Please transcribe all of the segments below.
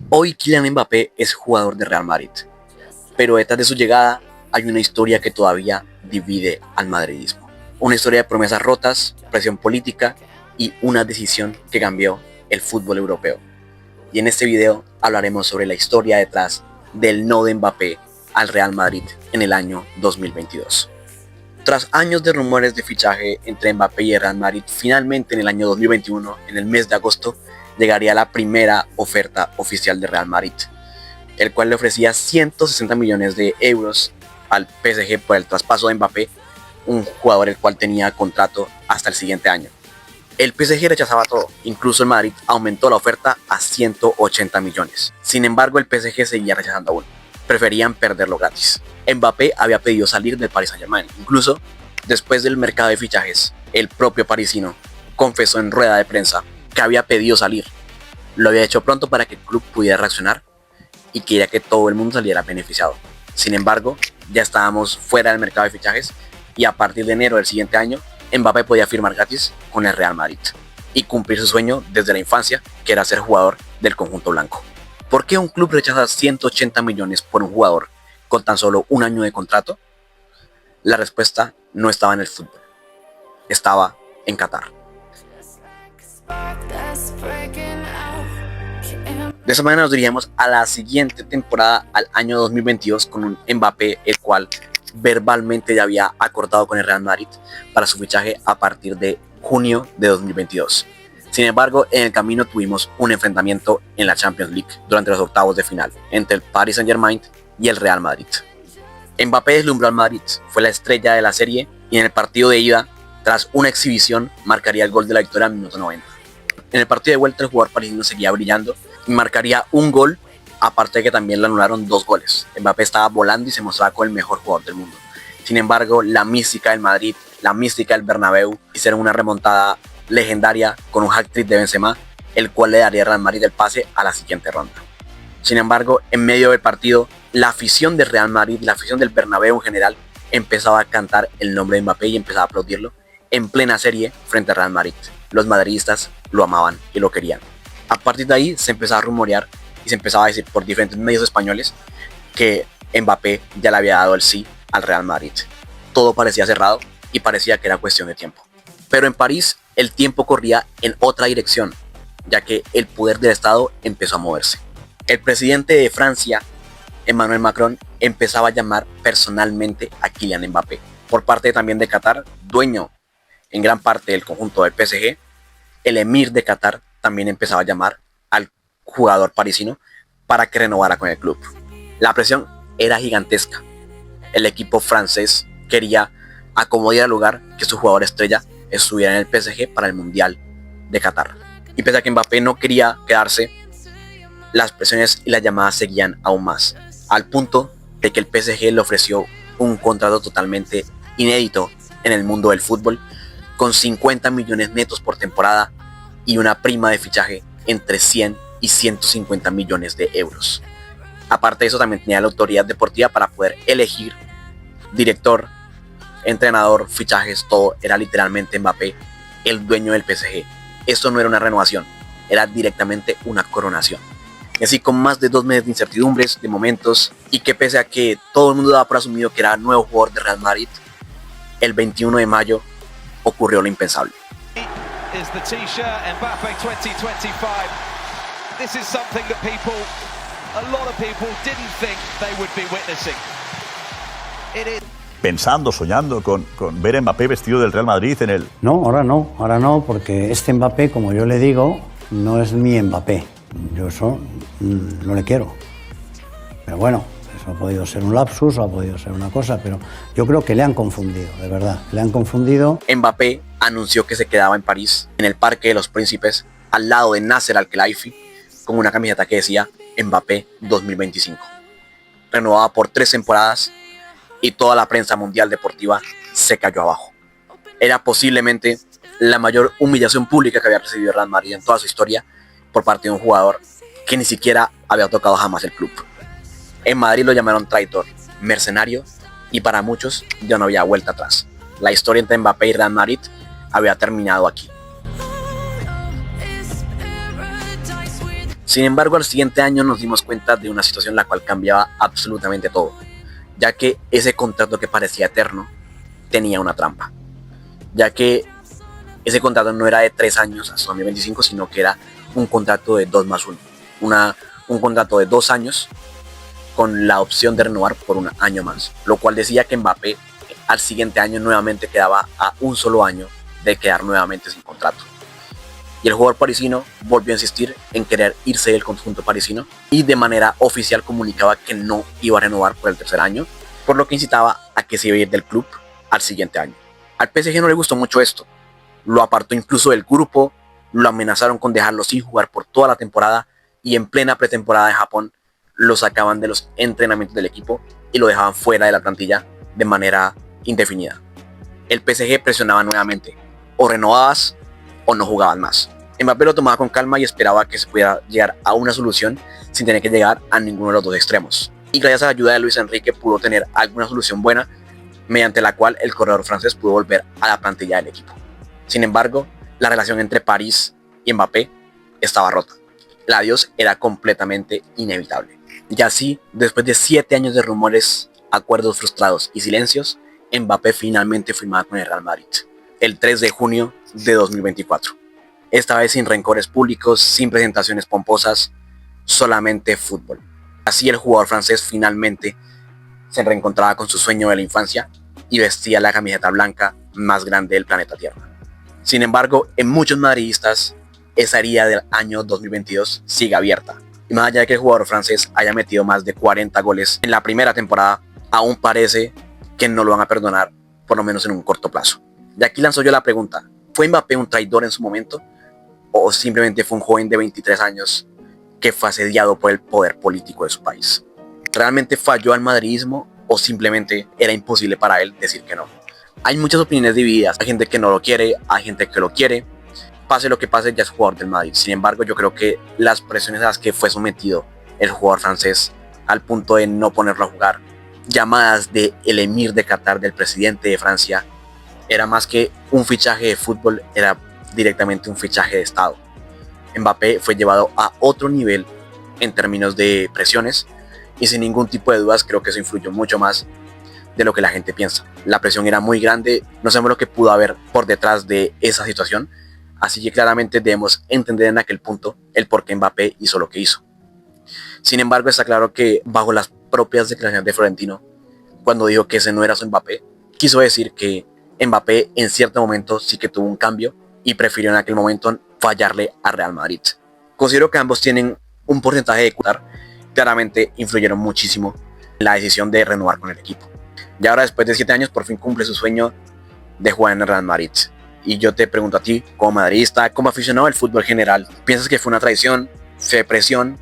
Hoy Kylian Mbappé es jugador de Real Madrid, pero detrás de su llegada hay una historia que todavía divide al madridismo. Una historia de promesas rotas, presión política y una decisión que cambió el fútbol europeo. Y en este video hablaremos sobre la historia detrás del no de Mbappé al Real Madrid en el año 2022. Tras años de rumores de fichaje entre Mbappé y el Real Madrid, finalmente en el año 2021, en el mes de agosto, llegaría la primera oferta oficial de Real Madrid, el cual le ofrecía 160 millones de euros al PSG por el traspaso de Mbappé, un jugador el cual tenía contrato hasta el siguiente año. El PSG rechazaba todo, incluso el Madrid aumentó la oferta a 180 millones. Sin embargo, el PSG seguía rechazando aún. Preferían perderlo gratis. Mbappé había pedido salir del Paris Saint-Germain. Incluso, después del mercado de fichajes, el propio parisino confesó en rueda de prensa que había pedido salir. Lo había hecho pronto para que el club pudiera reaccionar y quería que todo el mundo saliera beneficiado. Sin embargo, ya estábamos fuera del mercado de fichajes y a partir de enero del siguiente año, Mbappé podía firmar gratis con el Real Madrid y cumplir su sueño desde la infancia, que era ser jugador del conjunto blanco. ¿Por qué un club rechaza 180 millones por un jugador con tan solo un año de contrato? La respuesta no estaba en el fútbol, estaba en Qatar. De esa manera nos diríamos a la siguiente temporada, al año 2022, con un Mbappé el cual verbalmente ya había acordado con el Real Madrid para su fichaje a partir de junio de 2022. Sin embargo, en el camino tuvimos un enfrentamiento en la Champions League durante los octavos de final entre el Paris Saint-Germain y el Real Madrid. Mbappé deslumbró al Madrid, fue la estrella de la serie y en el partido de ida, tras una exhibición, marcaría el gol de la victoria al minuto 90. En el partido de vuelta el jugador parisino seguía brillando y marcaría un gol, aparte de que también le anularon 2 goles. Mbappé estaba volando y se mostraba como el mejor jugador del mundo. Sin embargo, la mística del Madrid, la mística del Bernabéu, hicieron una remontada legendaria con un hat-trick de Benzema, el cual le daría al Real Madrid el pase a la siguiente ronda. Sin embargo, en medio del partido, la afición del Real Madrid, la afición del Bernabéu en general, empezaba a cantar el nombre de Mbappé y empezaba a aplaudirlo en plena serie frente al Real Madrid. Los madridistas lo amaban y lo querían. A partir de ahí se empezaba a rumorear y se empezaba a decir por diferentes medios españoles que Mbappé ya le había dado el sí al Real Madrid. Todo parecía cerrado y parecía que era cuestión de tiempo. Pero en París el tiempo corría en otra dirección, ya que el poder del Estado empezó a moverse. El presidente de Francia, Emmanuel Macron, empezaba a llamar personalmente a Kylian Mbappé. Por parte también de Qatar, dueño en gran parte del conjunto del PSG, el emir de Qatar también empezaba a llamar al jugador parisino para que renovara con el club. La presión era gigantesca. El equipo francés quería acomodar el lugar que su jugador estrella estuviera en el PSG para el Mundial de Qatar. Y pese a que Mbappé no quería quedarse, las presiones y las llamadas seguían aún más, al punto de que el PSG le ofreció un contrato totalmente inédito en el mundo del fútbol, con 50 millones netos por temporada y una prima de fichaje entre 100 y 150 millones de euros. Aparte de eso, también tenía la autoridad deportiva para poder elegir director, entrenador, fichajes, todo. Era literalmente Mbappé el dueño del PSG. Esto no era una renovación, era directamente una coronación. Y así, con más de 2 meses de incertidumbres, de momentos, y que pese a que todo el mundo daba por asumido que era el nuevo jugador de Real Madrid, el 21 de mayo ocurrió lo impensable. Is the T-shirt Mbappé 2025. This is something that a lot of people didn't think they would be witnessing. Pensando, soñando con ver a Mbappé vestido del Real Madrid en el... No, ahora no, porque este Mbappé, como yo le digo, no es mi Mbappé. Yo eso no le quiero. Pero bueno, eso ha podido ser un lapsus o ha podido ser una cosa, pero yo creo que le han confundido, de verdad, le han confundido. Mbappé anunció que se quedaba en París, en el Parque de los Príncipes, al lado de Nasser Al-Khelaifi, con una camiseta que decía Mbappé 2025. Renovada por 3 temporadas y toda la prensa mundial deportiva se cayó abajo. Era posiblemente la mayor humillación pública que había recibido el Real Madrid en toda su historia por parte de un jugador que ni siquiera había tocado jamás el club. En Madrid lo llamaron traidor, mercenario y para muchos ya no había vuelta atrás. La historia entre Mbappé y Real Madrid había terminado aquí. Sin embargo, al siguiente año nos dimos cuenta de una situación en la cual cambiaba absolutamente todo, ya que ese contrato que parecía eterno tenía una trampa, ya que ese contrato no era de 3 años hasta 2025, sino que era un contrato de 2 más 1, un contrato de 2 años con la opción de renovar por un año más, lo cual decía que Mbappé al siguiente año nuevamente quedaba a un solo año de quedar nuevamente sin contrato. Y el jugador parisino volvió a insistir en querer irse del conjunto parisino y de manera oficial comunicaba que no iba a renovar por el 3er año, por lo que incitaba a que se iba a ir del club al siguiente año. Al PSG no le gustó mucho esto, lo apartó incluso del grupo, lo amenazaron con dejarlo sin jugar por toda la temporada y en plena pretemporada de Japón lo sacaban de los entrenamientos del equipo y lo dejaban fuera de la plantilla de manera indefinida. El PSG presionaba nuevamente, o renovabas o no jugabas más. Mbappé lo tomaba con calma y esperaba que se pudiera llegar a una solución sin tener que llegar a ninguno de los dos extremos. Y gracias a la ayuda de Luis Enrique pudo tener alguna solución buena, mediante la cual el corredor francés pudo volver a la plantilla del equipo. Sin embargo, la relación entre París y Mbappé estaba rota. El adiós era completamente inevitable. Y así, después de 7 años de rumores, acuerdos frustrados y silencios, Mbappé finalmente firmaba con el Real Madrid, el 3 de junio de 2024. Esta vez sin rencores públicos, sin presentaciones pomposas, solamente fútbol. Así el jugador francés finalmente se reencontraba con su sueño de la infancia y vestía la camiseta blanca más grande del planeta Tierra. Sin embargo, en muchos madridistas, esa herida del año 2022 sigue abierta. Y más allá de que el jugador francés haya metido más de 40 goles en la primera temporada, aún parece que no lo van a perdonar, por lo menos en un corto plazo. Y aquí lanzo yo la pregunta, ¿fue Mbappé un traidor en su momento? ¿O simplemente fue un joven de 23 años que fue asediado por el poder político de su país? ¿Realmente falló al madridismo o simplemente era imposible para él decir que no? Hay muchas opiniones divididas, hay gente que no lo quiere, hay gente que lo quiere. Pase lo que pase, ya es jugador del Madrid. Sin embargo, yo creo que las presiones a las que fue sometido el jugador francés, al punto de no ponerlo a jugar, llamadas de el emir de Qatar, del presidente de Francia, era más que un fichaje de fútbol, era directamente un fichaje de Estado. Mbappé fue llevado a otro nivel en términos de presiones y sin ningún tipo de dudas creo que eso influyó mucho más de lo que la gente piensa. La presión era muy grande, no sabemos lo que pudo haber por detrás de esa situación, así que claramente debemos entender en aquel punto el por qué Mbappé hizo lo que hizo. Sin embargo, está claro que bajo las propias declaraciones de Florentino, cuando dijo que ese no era su Mbappé, quiso decir que Mbappé en cierto momento sí que tuvo un cambio y prefirió en aquel momento fallarle a Real Madrid. Considero que ambos tienen un porcentaje de culpa, claramente influyeron muchísimo en la decisión de renovar con el equipo. Y ahora después de 7 años por fin cumple su sueño de jugar en el Real Madrid. Y yo te pregunto a ti, como madridista, como aficionado al fútbol general, ¿piensas que fue una traición, fue presión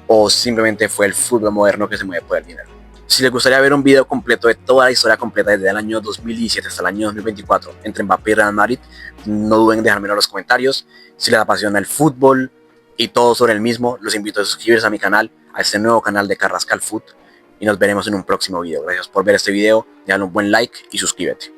o simplemente fue el fútbol moderno que se mueve por el dinero? Si les gustaría ver un video completo de toda la historia completa desde el año 2017 hasta el año 2024 entre Mbappé y Real Madrid, no duden en dejármelo en los comentarios. Si les apasiona el fútbol y todo sobre el mismo, los invito a suscribirse a mi canal, a este nuevo canal de Carrascal Foot, y nos veremos en un próximo video. Gracias por ver este video, dale un buen like y suscríbete.